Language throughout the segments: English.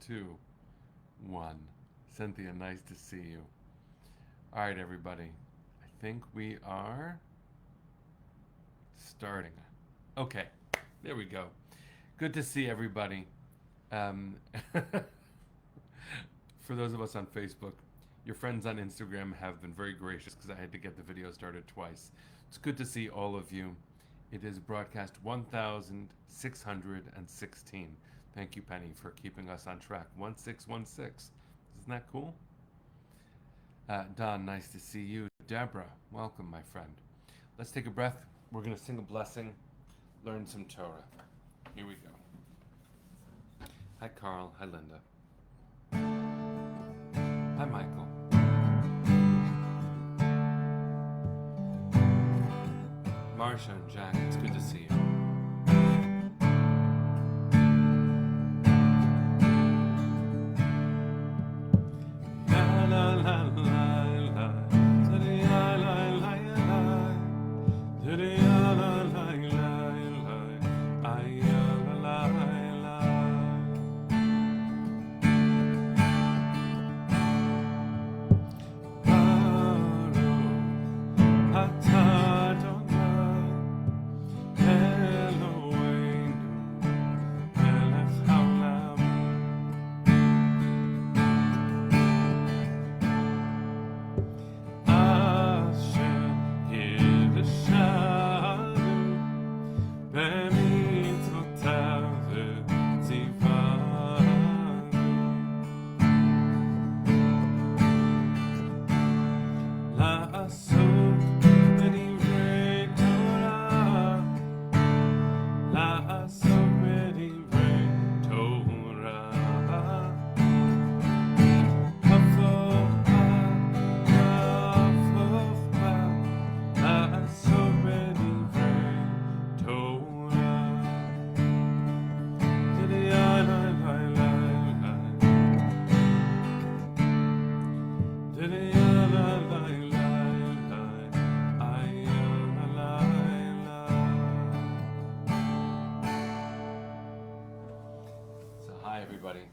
2, 1. Cynthia, nice to see you. All right, everybody. I think we are starting. Okay, there we go. Good to see everybody. Um, for those of us on Facebook, your friends on Instagram have been very gracious because I had to get the video started twice. It's good to see all of you. It is broadcast 1616. Thank you, Penny, for keeping us on track. 1616. Isn't that cool? Don, nice to see you. Deborah, welcome, my friend. Let's take a breath. We're going to sing a blessing, learn some Torah. Here we go. Hi, Carl. Hi, Linda. Hi, Michael. Marsha and Jack, it's good to see you.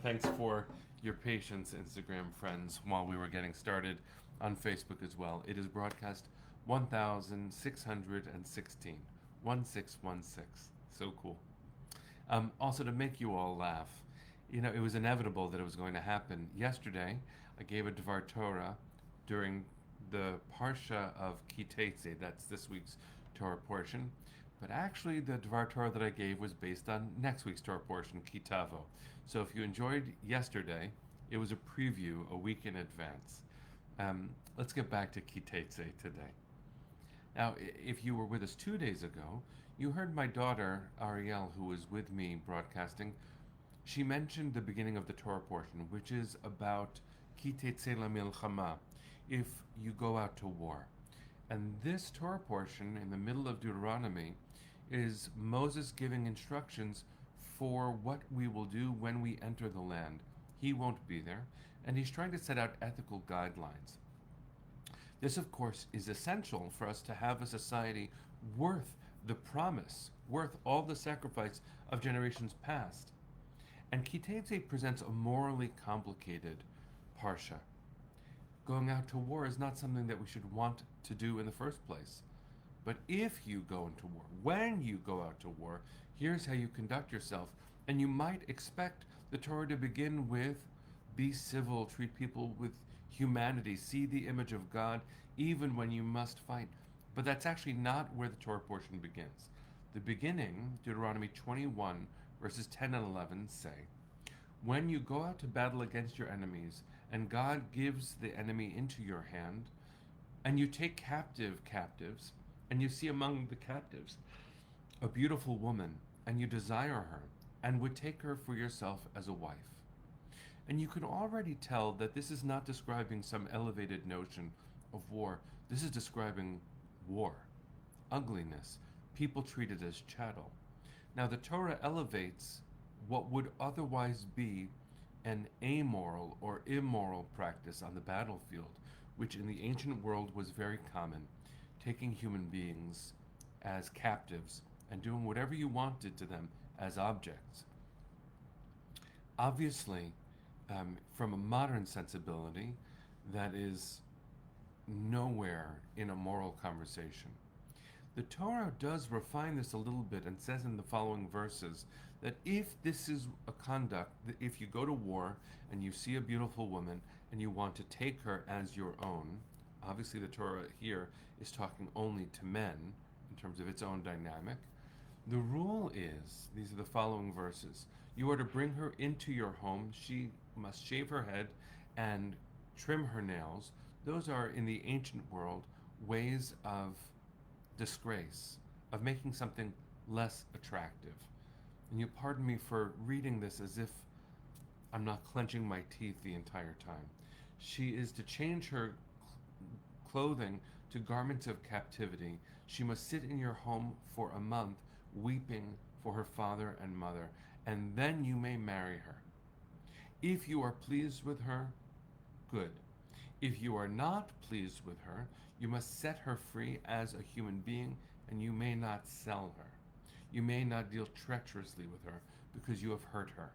Thanks for your patience, Instagram friends, while we were getting started on Facebook as well. It is broadcast 1616. 1616. So cool. Also, to make you all laugh, it was inevitable that it was going to happen. Yesterday, I gave a Dvar Torah during the Parsha of Teitzei. That's this week's Torah portion. But actually, the Dvar Torah that I gave was based on next week's Torah portion, Kitavo. So if you enjoyed yesterday, it was a preview a week in advance. Let's get back to Teitzei today. Now, if you were with us 2 days ago, you heard my daughter, Ariel, who was with me broadcasting. She mentioned the beginning of the Torah portion, which is about Teitzei lamilchama, if you go out to war. And this Torah portion in the middle of Deuteronomy is Moses giving instructions for what we will do when we enter the land. He won't be there, and he's trying to set out ethical guidelines. This, of course, is essential for us to have a society worth the promise, worth all the sacrifice of generations past. And Teitzei presents a morally complicated parsha. Going out to war is not something that we should want to do in the first place. But if you go into war, when you go out to war, here's how you conduct yourself. And you might expect the Torah to begin with, be civil, treat people with humanity, see the image of God, even when you must fight. But that's actually not where the Torah portion begins. The beginning, Deuteronomy 21, verses 10 and 11 say, "When you go out to battle against your enemies, and God gives the enemy into your hand, and you take captives, and you see among the captives a beautiful woman, and you desire her, and would take her for yourself as a wife." And you can already tell that this is not describing some elevated notion of war. This is describing war, ugliness, people treated as chattel. Now the Torah elevates what would otherwise be an amoral or immoral practice on the battlefield, which in the ancient world was very common, taking human beings as captives and doing whatever you wanted to them as objects. Obviously, from a modern sensibility that is nowhere in a moral conversation. The Torah does refine this a little bit and says in the following verses that if this is a conduct, if you go to war and you see a beautiful woman and you want to take her as your own, obviously the Torah here is talking only to men in terms of its own dynamic. The rule is, these are the following verses: you are to bring her into your home. She must shave her head and trim her nails. Those are, in the ancient world, ways of disgrace, of making something less attractive. And you pardon me for reading this as if I'm not clenching my teeth the entire time. She is to change her clothing to garments of captivity. She must sit in your home for a month, weeping for her father and mother, and then you may marry her. If you are pleased with her, good. If you are not pleased with her, you must set her free as a human being, and you may not sell her. You may not deal treacherously with her because you have hurt her.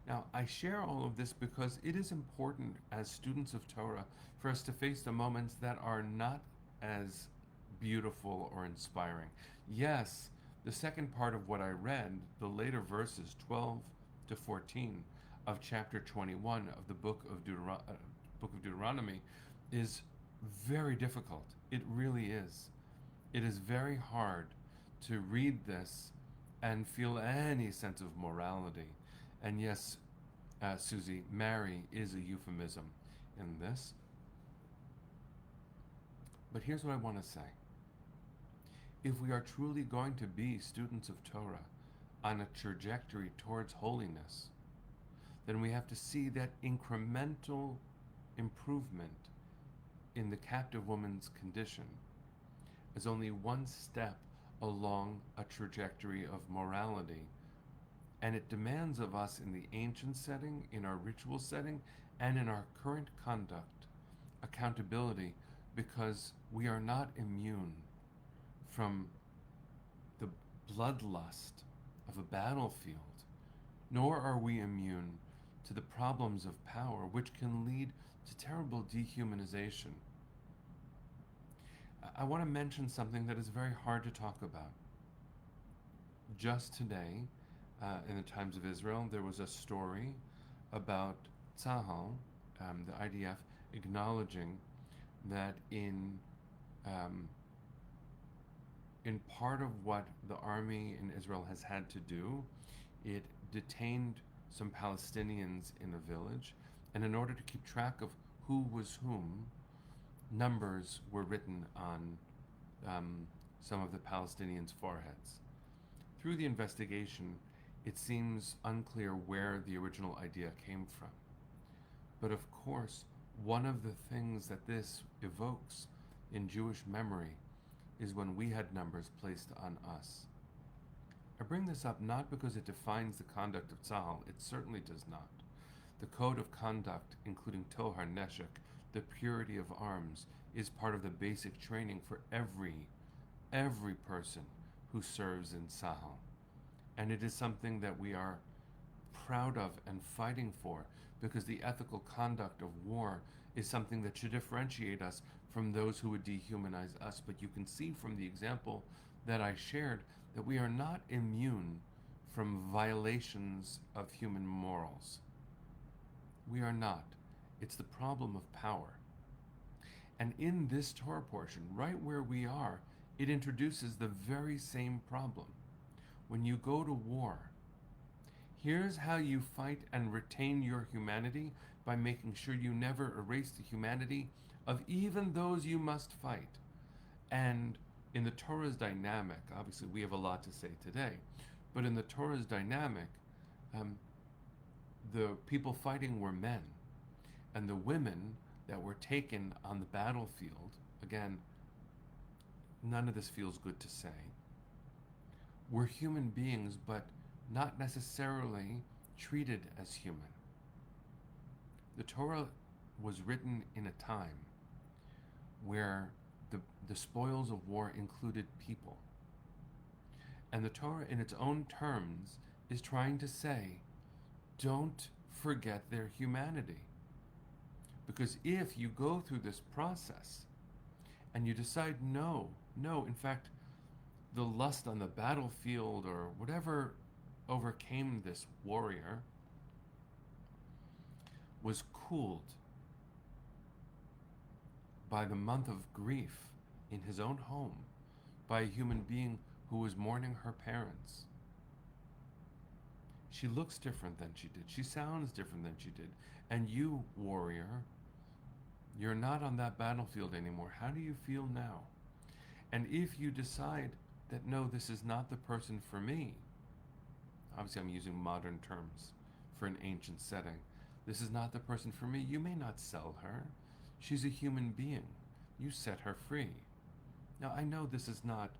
Now, I share all of this because it is important as students of Torah for us to face the moments that are not as beautiful or inspiring. Yes, the second part of what I read, the later verses 12 to 14 of chapter 21 of the book of Deuteronomy, is very difficult. It really is. It is very hard to read this and feel any sense of morality. And yes, Susie, marry is a euphemism in this. But here's what I want to say. If we are truly going to be students of Torah on a trajectory towards holiness, then we have to see that incremental improvement in the captive woman's condition as only one step along a trajectory of morality. And it demands of us in the ancient setting, in our ritual setting, and in our current conduct, accountability, because we are not immune from the bloodlust of a battlefield, nor are we immune to the problems of power, which can lead to terrible dehumanization. I want to mention something that is very hard to talk about. Just today, in the Times of Israel, there was a story about Tzahal, the IDF, acknowledging that in part of what the army in Israel has had to do, it detained some Palestinians in a village, and in order to keep track of who was whom, numbers were written on some of the Palestinians' foreheads. Through the investigation, it seems unclear where the original idea came from. But of course, one of the things that this evokes in Jewish memory is when we had numbers placed on us. I bring this up not because it defines the conduct of Tzahal, it certainly does not. The code of conduct, including Tohar Neshek, the purity of arms, is part of the basic training for every person who serves in Tzahal. And it is something that we are proud of and fighting for, because the ethical conduct of war is something that should differentiate us from those who would dehumanize us. But you can see from the example that I shared that we are not immune from violations of human morals. We are not. It's the problem of power. And in this Torah portion, right where we are, it introduces the very same problem. When you go to war, here's how you fight and retain your humanity by making sure you never erase the humanity of even those you must fight. And in the Torah's dynamic, obviously we have a lot to say today, but in the Torah's dynamic, the people fighting were men, and the women that were taken on the battlefield, again, none of this feels good to say, were human beings, but not necessarily treated as human. The Torah was written in a time where the spoils of war included people. And the Torah, in its own terms, is trying to say, don't forget their humanity. Because if you go through this process and you decide, no, no, in fact, the lust on the battlefield or whatever overcame this warrior was cooled by the month of grief in his own home by a human being who was mourning her parents. She looks different than she did. She sounds different than she did. And you, warrior, you're not on that battlefield anymore. How do you feel now? And if you decide that, no, this is not the person for me, obviously I'm using modern terms for an ancient setting, this is not the person for me, you may not sell her. She's a human being. You set her free. Now, I know this is not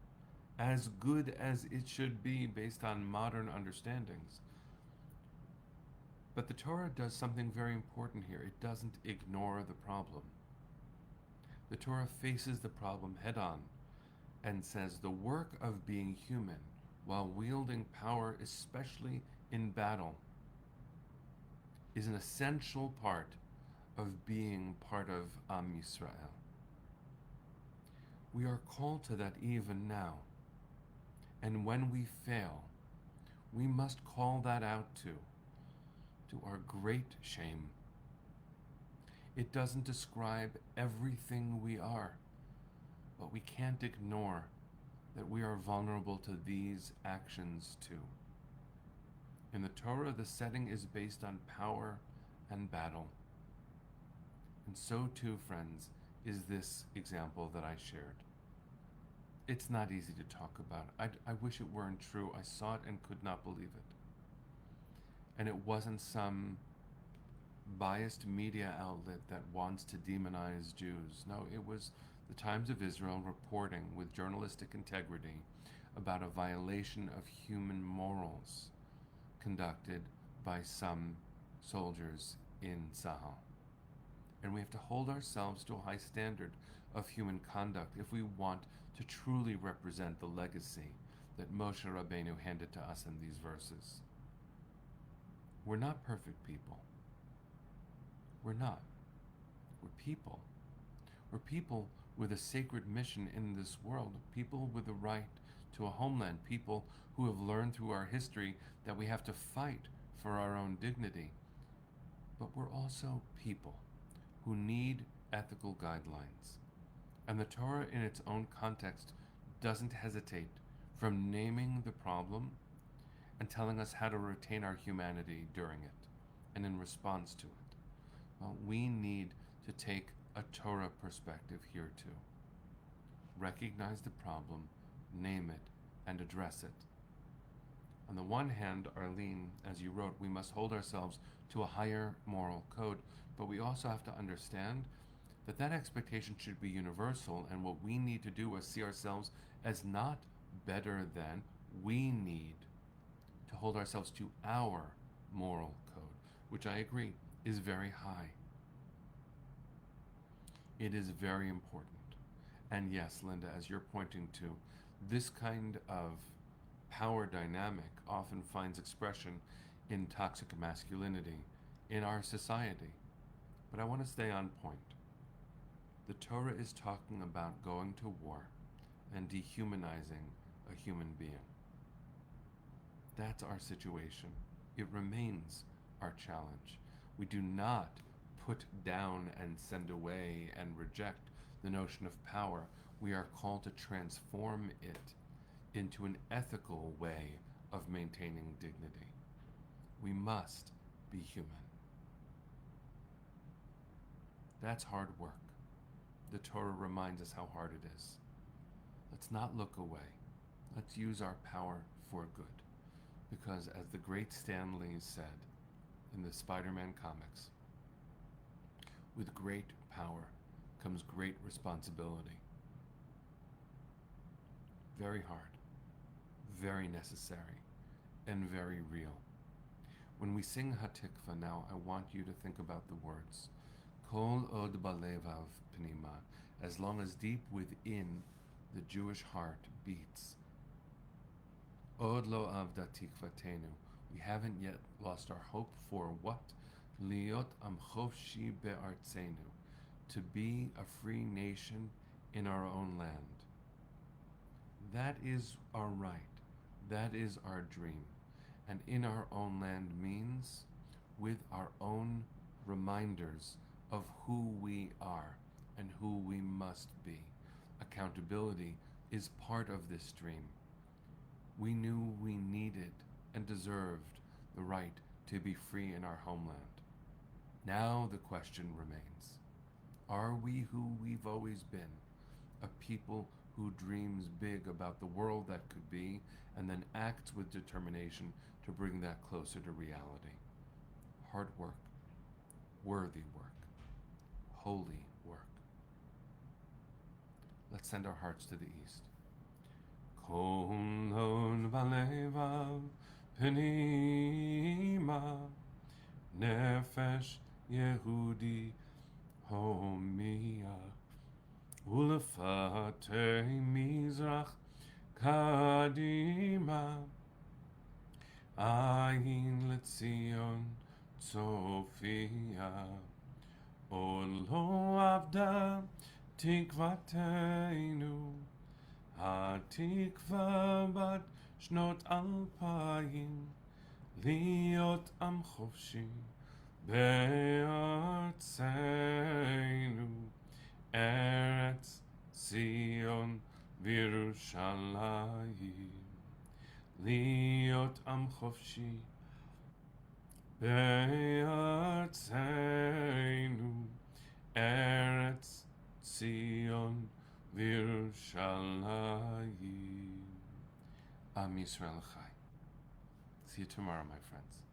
as good as it should be based on modern understandings, but the Torah does something very important here. It doesn't ignore the problem. The Torah faces the problem head on and says the work of being human while wielding power, especially in battle, is an essential part of being part of Am Yisrael. We are called to that even now. And when we fail, we must call that out to our great shame. It doesn't describe everything we are, but we can't ignore that we are vulnerable to these actions too. In the Torah, the setting is based on power and battle. And so too, friends, is this example that I shared. It's not easy to talk about. I wish it weren't true. I saw it and could not believe it. And it wasn't some biased media outlet that wants to demonize Jews. No, it was the Times of Israel reporting with journalistic integrity about a violation of human morals conducted by some soldiers in Tzahal. And we have to hold ourselves to a high standard of human conduct if we want to truly represent the legacy that Moshe Rabbeinu handed to us in these verses. We're not perfect people. We're not. We're people. We're people with a sacred mission in this world, people with a right to a homeland, people who have learned through our history that we have to fight for our own dignity. But we're also people who need ethical guidelines. And the Torah in its own context doesn't hesitate from naming the problem and telling us how to retain our humanity during it and in response to it. Well, we need to take a Torah perspective here too. Recognize the problem, name it, and address it. On the one hand, Arlene, as you wrote, we must hold ourselves to a higher moral code, but we also have to understand that that expectation should be universal, and what we need to do is see ourselves as not better than. We need to hold ourselves to our moral code, which I agree is very high. It is very important. And yes, Linda, as you're pointing to, this kind of power dynamic often finds expression in toxic masculinity in our society. But I want to stay on point. The Torah is talking about going to war and dehumanizing a human being. That's our situation. It remains our challenge. We do not put down and send away and reject the notion of power. We are called to transform it into an ethical way of maintaining dignity. We must be human. That's hard work. The Torah reminds us how hard it is. Let's not look away. Let's use our power for good. Because as the great Stan Lee said in the Spider-Man comics, with great power comes great responsibility. Very hard, very necessary, and very real. When we sing Hatikva now, I want you to think about the words. Kol od balevav pnima, as long as deep within the Jewish heart beats. Od lo avda tikvatenu, we haven't yet lost our hope for what? Liot am chofshi be'artzenu, to be a free nation in our own land. That is our right. That is our dream. And in our own land means with our own reminders of who we are and who we must be. Accountability is part of this dream. We knew we needed and deserved the right to be free in our homeland. Now the question remains, are we who we've always been? A people who dreams big about the world that could be and then acts with determination to bring that closer to reality. Hard work, worthy work, holy work. Let's send our hearts to the east. Kol hod balevav penima nefesh Yehudi homia ulefatei mizrach kadima ayin letzion tzofia olo avda tikvateinu התקווה בת שנות 2000 להיות עם חופשי בארצנו ארץ ציון וירושלים להיות עם חופשי בארצנו ארץ ציון וירושלים. Am Yisrael Chai. See you tomorrow, my friends.